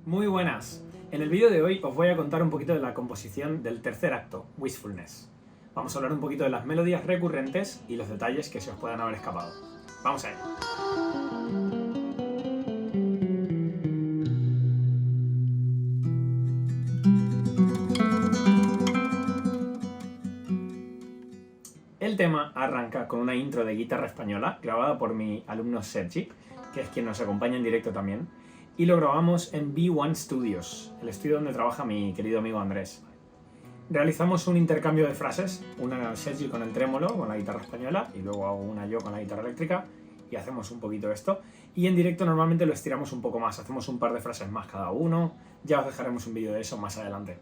Muy buenas. En el vídeo de hoy os voy a contar un poquito de la composición del tercer acto, Wistfulness. Vamos a hablar un poquito de las melodías recurrentes y los detalles que se os puedan haber escapado. Vamos a ello. El tema arranca con una intro de guitarra española grabada por mi alumno Sergi, que es quien nos acompaña en directo también, y lo grabamos en B1 Studios, el estudio donde trabaja mi querido amigo Andrés. Realizamos un intercambio de frases, una Sergi con el trémolo, con la guitarra española, y luego hago una yo con la guitarra eléctrica, y hacemos un poquito esto. Y en directo normalmente lo estiramos un poco más, hacemos un par de frases más cada uno, ya os dejaremos un vídeo de eso más adelante.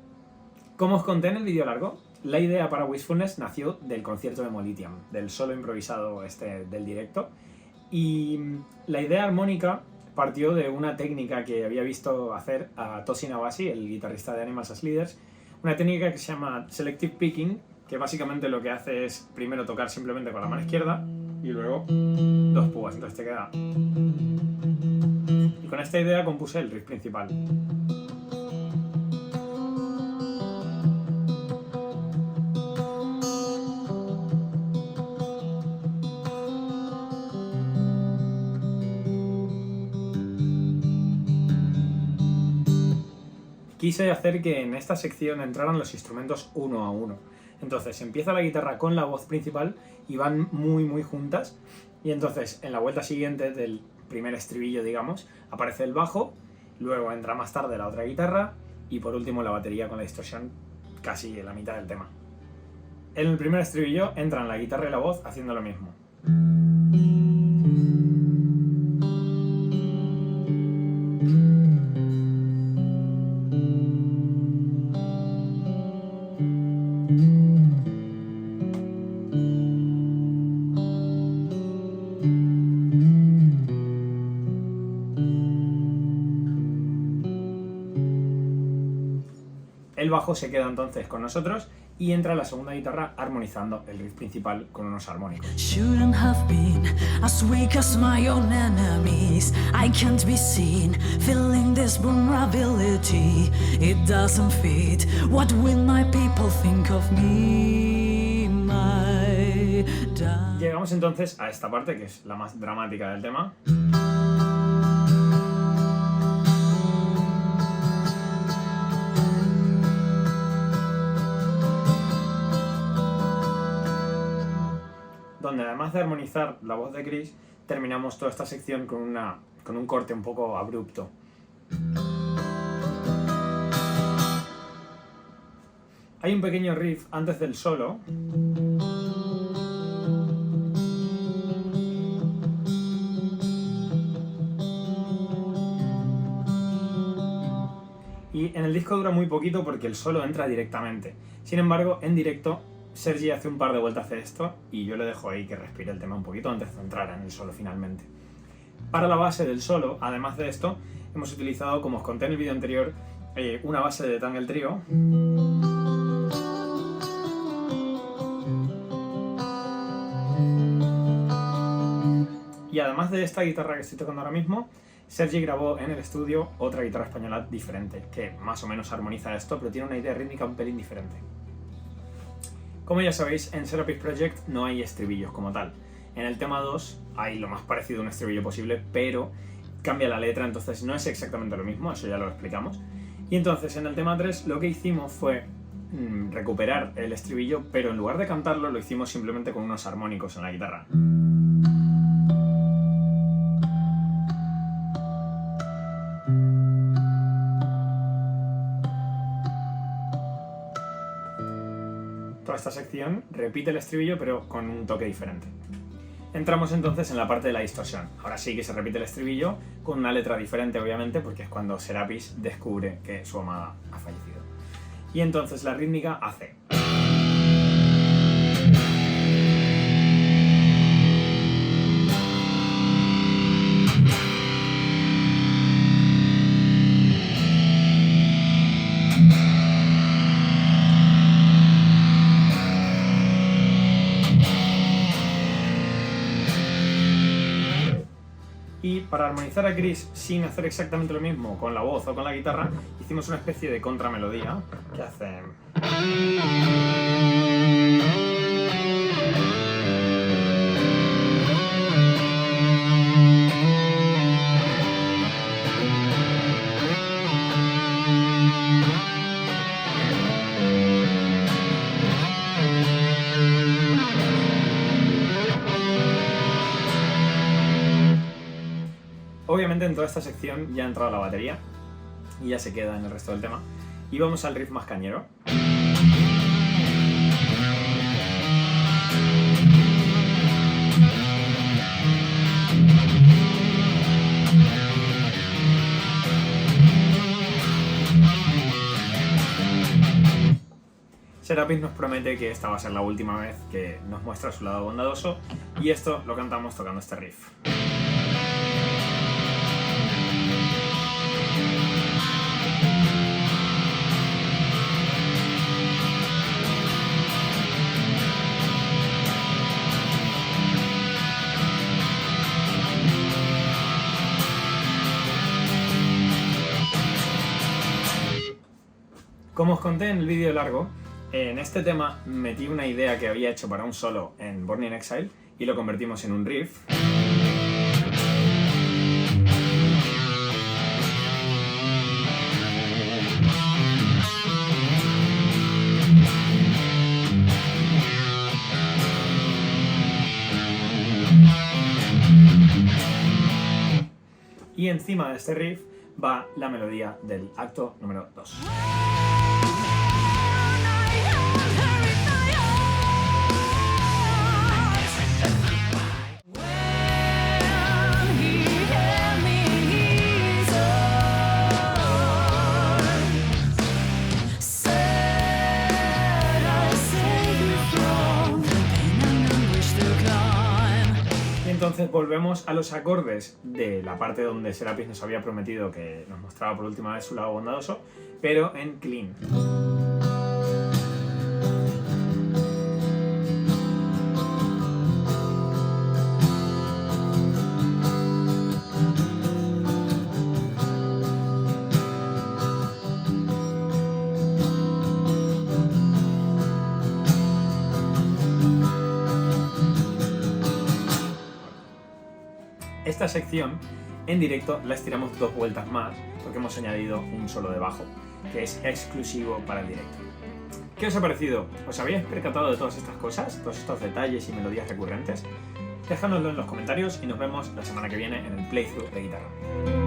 Como os conté en el vídeo largo, la idea para Wistfulness nació del concierto de Molitiam, del solo improvisado del directo, y la idea armónica partió de una técnica que había visto hacer a Tosin Abasi, el guitarrista de Animals as Leaders, una técnica que se llama Selective Picking, que básicamente lo que hace es primero tocar simplemente con la mano izquierda y luego dos púas, entonces te queda. Y con esta idea compuse el riff principal. Quise hacer que en esta sección entraran los instrumentos uno a uno. Entonces empieza la guitarra con la voz principal y van muy juntas. Y entonces en la vuelta siguiente del primer estribillo, digamos, aparece el bajo, luego entra más tarde la otra guitarra y por último la batería con la distorsión casi en la mitad del tema. En el primer estribillo entran la guitarra y la voz haciendo lo mismo. El bajo se queda entonces con nosotros y entra la segunda guitarra armonizando el riff principal con unos armónicos. Shouldn't have been as weak as my own enemies. I can't be seen feeling this vulnerability. It doesn't fit. What will my people think of me? Llegamos entonces a esta parte que es la más dramática del tema. Donde además de armonizar la voz de Chris, terminamos toda esta sección con un corte un poco abrupto. Hay un pequeño riff antes del solo. Y en el disco dura muy poquito porque el solo entra directamente. Sin embargo, en directo Sergi hace un par de vueltas de esto y yo le dejo ahí que respire el tema un poquito antes de entrar en el solo finalmente. Para la base del solo, además de esto, hemos utilizado, como os conté en el vídeo anterior, una base de Tangle Trio. Y además de esta guitarra que estoy tocando ahora mismo, Sergi grabó en el estudio otra guitarra española diferente, que más o menos armoniza esto, pero tiene una idea rítmica un pelín diferente. Como ya sabéis, en Serapis Project no hay estribillos como tal. En el tema 2 hay lo más parecido a un estribillo posible, pero cambia la letra, entonces no es exactamente lo mismo, eso ya lo explicamos. Y entonces en el tema 3 lo que hicimos fue recuperar el estribillo, pero en lugar de cantarlo lo hicimos simplemente con unos armónicos en la guitarra. Toda esta sección repite el estribillo pero con un toque diferente. Entramos entonces en la parte de la distorsión. Ahora sí que se repite el estribillo con una letra diferente obviamente porque es cuando Serapis descubre que su amada ha fallecido. Y entonces la rítmica hace... Y para armonizar a Chris sin hacer exactamente lo mismo con la voz o con la guitarra, hicimos una especie de contramelodía que hace... Obviamente en toda esta sección ya ha entrado la batería y ya se queda en el resto del tema. Y vamos al riff más cañero. Serapis nos promete que esta va a ser la última vez que nos muestra su lado bondadoso, y esto lo cantamos tocando este riff. Como os conté en el vídeo largo, en este tema metí una idea que había hecho para un solo en Born in Exile y lo convertimos en un riff. Y encima de este riff va la melodía del acto número 2. Entonces volvemos a los acordes de la parte donde Serapis nos había prometido que nos mostraba por última vez su lado bondadoso, pero en clean. Esta sección en directo la estiramos 2 vueltas más porque hemos añadido un solo de bajo que es exclusivo para el directo. ¿Qué os ha parecido? ¿Os habéis percatado de todas estas cosas? ¿Todos estos detalles y melodías recurrentes? Déjanoslo en los comentarios y nos vemos la semana que viene en el playthrough de guitarra.